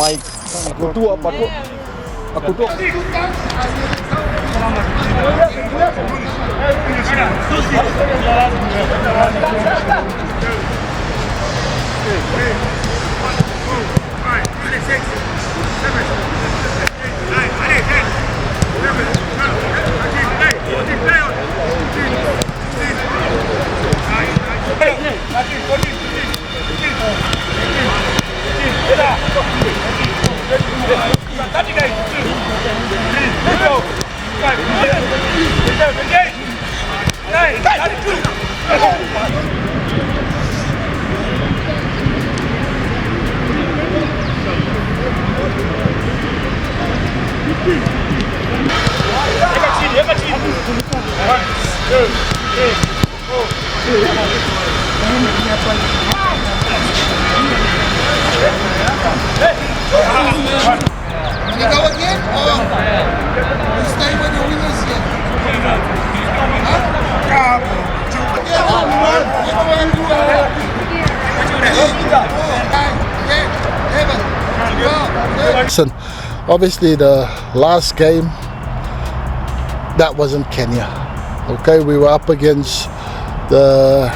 Mike. Aku tua patut. Aku tua. You go again? Or you stay with the winners here? Listen, obviously the last game, that wasn't Kenya. Okay, we were up against the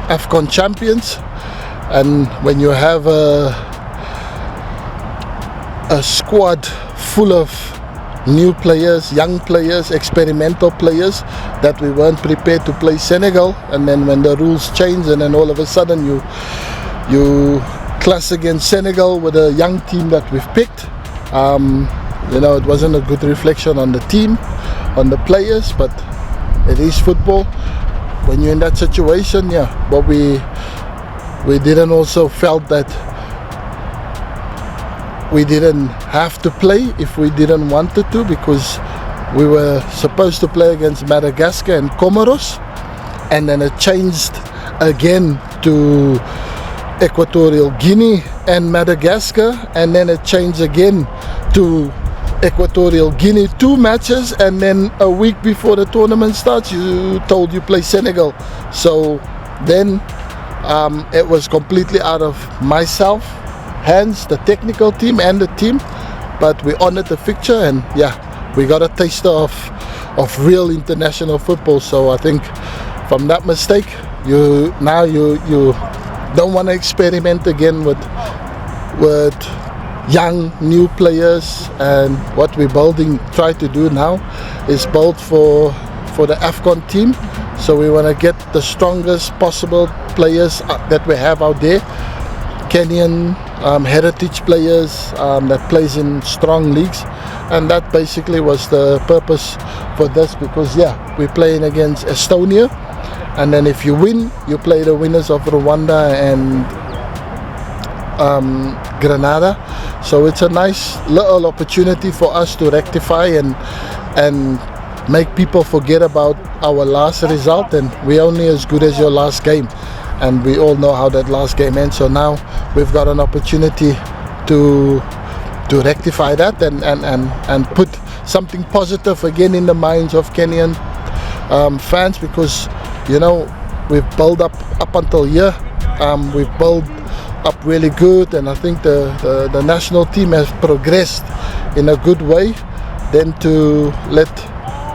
AFCON champions, and when you have a squad full of new players, young players, experimental players, that we weren't prepared to play Senegal, and then when the rules changed and then all of a sudden you clash against Senegal with a young team that we've picked, you know, it wasn't a good reflection on the team, on the players, but it is football. When you're in that situation, yeah, but we didn't also felt that we didn't have to play if we didn't want to, because we were supposed to play against Madagascar and Comoros, and then it changed again to Equatorial Guinea and Madagascar, and then it changed again to Equatorial Guinea, 2 matches, and then a week before the tournament starts you play Senegal. So then it was completely out of myself hands, the technical team and the team, but we honored the fixture, and yeah, we got a taste of real international football. So I think from that mistake, you don't want to experiment again with young new players, and what we're try to do now is build for the AFCON team. So we want to get the strongest possible players that we have out there, Kenyan heritage players that plays in strong leagues, and that basically was the purpose for this, because yeah, we're playing against Estonia, and then if you win, you play the winners of Rwanda and Grenada. So it's a nice little opportunity for us to rectify and make people forget about our last result, and we're only as good as your last game, and we all know how that last game ends. So now we've got an opportunity to rectify that and put something positive again in the minds of Kenyan fans, because you know we've built up until here, we've built up really good, and I think the national team has progressed in a good way. Then to let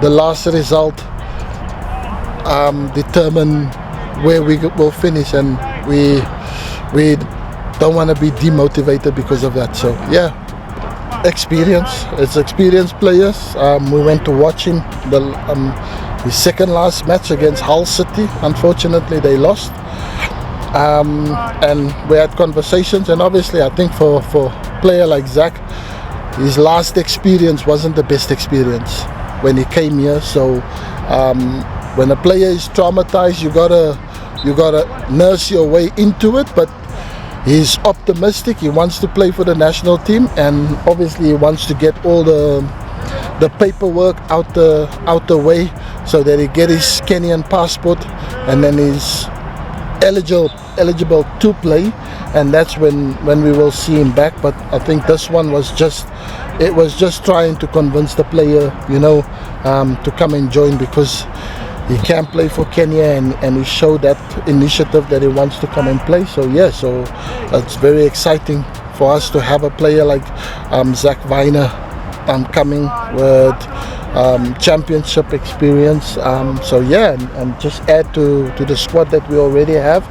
the last result determine where we will finish, and we don't want to be demotivated because of that. So yeah, it's experienced players. We went to watching the second last match against Hull City. Unfortunately they lost, and we had conversations, and obviously I think for a player like Zach, his last experience wasn't the best experience when he came here. So when a player is traumatized, you gotta nurse your way into it, but he's optimistic. He wants to play for the national team, and obviously he wants to get all the paperwork out the way, so that he get his Kenyan passport, and then he's eligible to play, and that's when we will see him back. But I think this one was just trying to convince the player, you know, to come and join, because he can play for Kenya, and he showed that initiative that he wants to come and play. So yeah, so it's very exciting for us to have a player like Zach Weiner coming with championship experience. So yeah, and just add to the squad that we already have,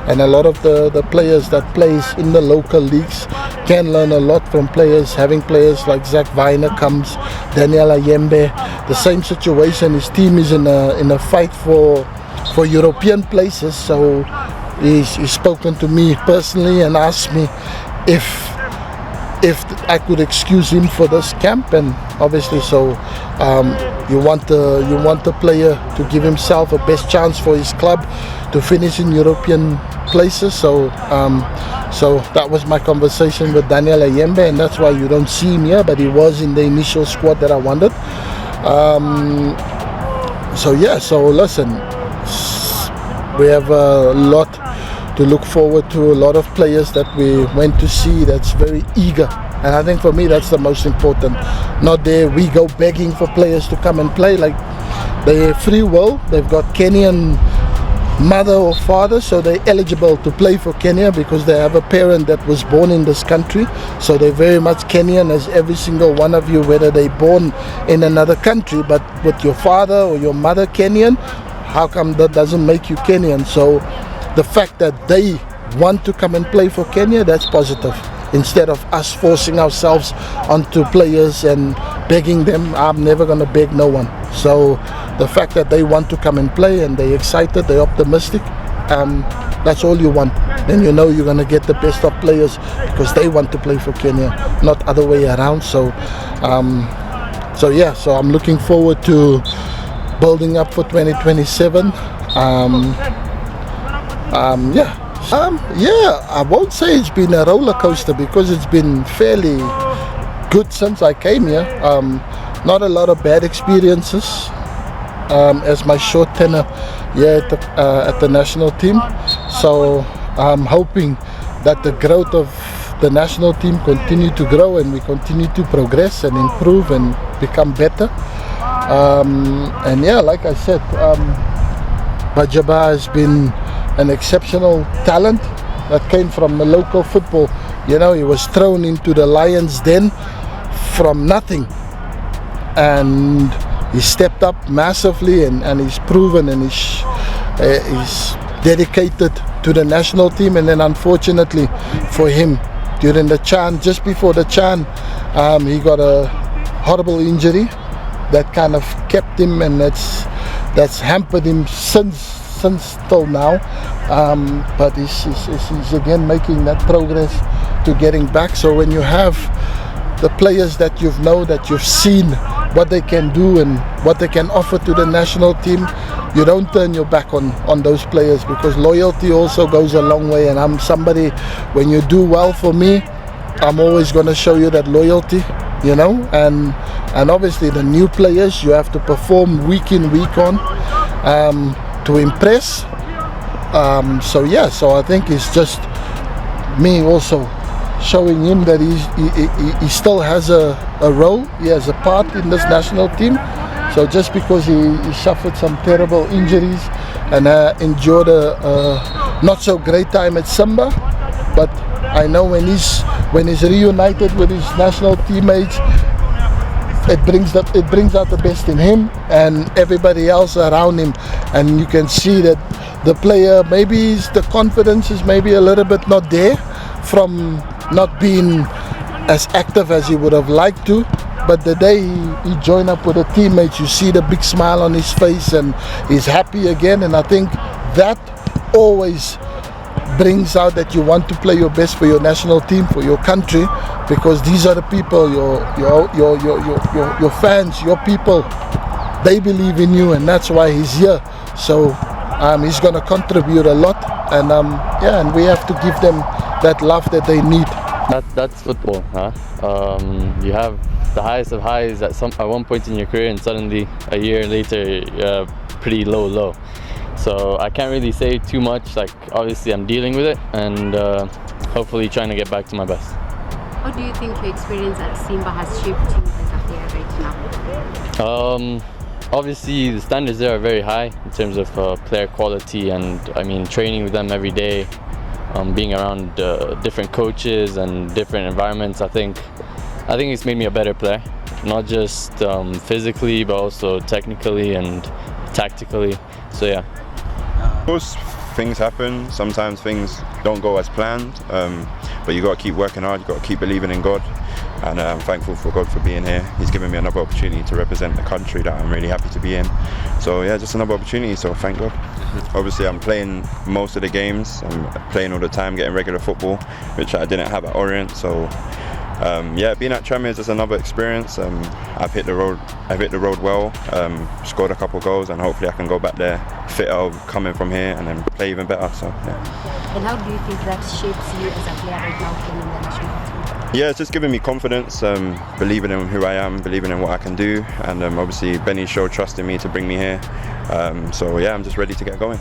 and a lot of the players that plays in the local leagues can learn a lot from players. Having players like Zach Weiner comes, Daniel Ayembe, the same situation. His team is in a fight for European places, so he's spoken to me personally and asked me if I could excuse him for this camp, and obviously so you want the player to give himself a best chance for his club to finish in European places. So that was my conversation with Daniel Ayembe, and that's why you don't see him here, but he was in the initial squad that I wanted. So yeah, so listen, we have a lot to look forward to, a lot of players that we went to see that's very eager, and I think for me that's the most important. Not there we go begging for players to come and play, like they're free will, they've got Kenyan mother or father, so they're eligible to play for Kenya because they have a parent that was born in this country, so they're very much Kenyan as every single one of you, whether they're born in another country, but with your father or your mother Kenyan, how come that doesn't make you Kenyan? So the fact that they want to come and play for Kenya, that's positive. Instead of us forcing ourselves onto players and begging them, I'm never going to beg no one. So the fact that they want to come and play and they're excited, they're optimistic, that's all you want. Then you know you're going to get the best of players because they want to play for Kenya, not other way around. So yeah, so I'm looking forward to building up for 2027. Yeah, I won't say it's been a roller coaster because it's been fairly good since I came here. Not a lot of bad experiences as my short tenure here at the national team. So I'm hoping that the growth of the national team continue to grow and we continue to progress and improve and become better. And yeah, like I said, Bajaba has been an exceptional talent that came from the local football. You know, he was thrown into the Lions' den from nothing, and he stepped up massively, and he's proven, and he's dedicated to the national team. And then unfortunately for him, during the CHAN, just before the CHAN, he got a horrible injury that kind of kept him, and that's hampered him since till now, but he's again making that progress to getting back. So when you have the players that that you've seen what they can do and what they can offer to the national team, you don't turn your back on those players, because loyalty also goes a long way. And I'm somebody, when you do well for me, I'm always going to show you that loyalty, you know. And obviously the new players, you have to perform week in, week on, to impress. So yeah, so I think it's just me also showing him that he still has a role, he has a part in this national team. So just because he suffered some terrible injuries and endured a not so great time at Simba, but I know when he's reunited with his national teammates, it brings out the best in him and everybody else around him. And you can see that the player, maybe the confidence is maybe a little bit not there from not being as active as he would have liked to, but the day he joined up with the teammates, you see the big smile on his face and he's happy again. And I think that always brings out that you want to play your best for your national team, for your country, because these are the people, your fans, your people, they believe in you, and that's why he's here. So he's going to contribute a lot, and yeah, and we have to give them that love that they need. That's football, huh? You have the highest of highs at one point in your career, and suddenly a year later you're pretty low. So I can't really say too much. Like, obviously I'm dealing with it, and hopefully trying to get back to my best. How do you think your experience at Simba has shaped you as a player right now? Obviously the standards there are very high in terms of player quality, and I mean training with them every day, being around different coaches and different environments, I think it's made me a better player, not just physically but also technically and tactically. So yeah. Of course, things happen. Sometimes things don't go as planned, but you got to keep working hard. You got to keep believing in God, and I'm thankful for God for being here. He's given me another opportunity to represent the country that I'm really happy to be in. So yeah, just another opportunity. So thank God. Obviously, I'm playing most of the games. I'm playing all the time, getting regular football, which I didn't have at Orient. So yeah, being at Tranmere is just another experience. I've hit the road well, scored a couple goals, and hopefully I can go back there fitter coming from here and then play even better. So yeah. And how do you think that shapes you as a player right now playing in the national team? Yeah, it's just giving me confidence, believing in who I am, believing in what I can do, and obviously Benny showed trust in me to bring me here. So yeah, I'm just ready to get going.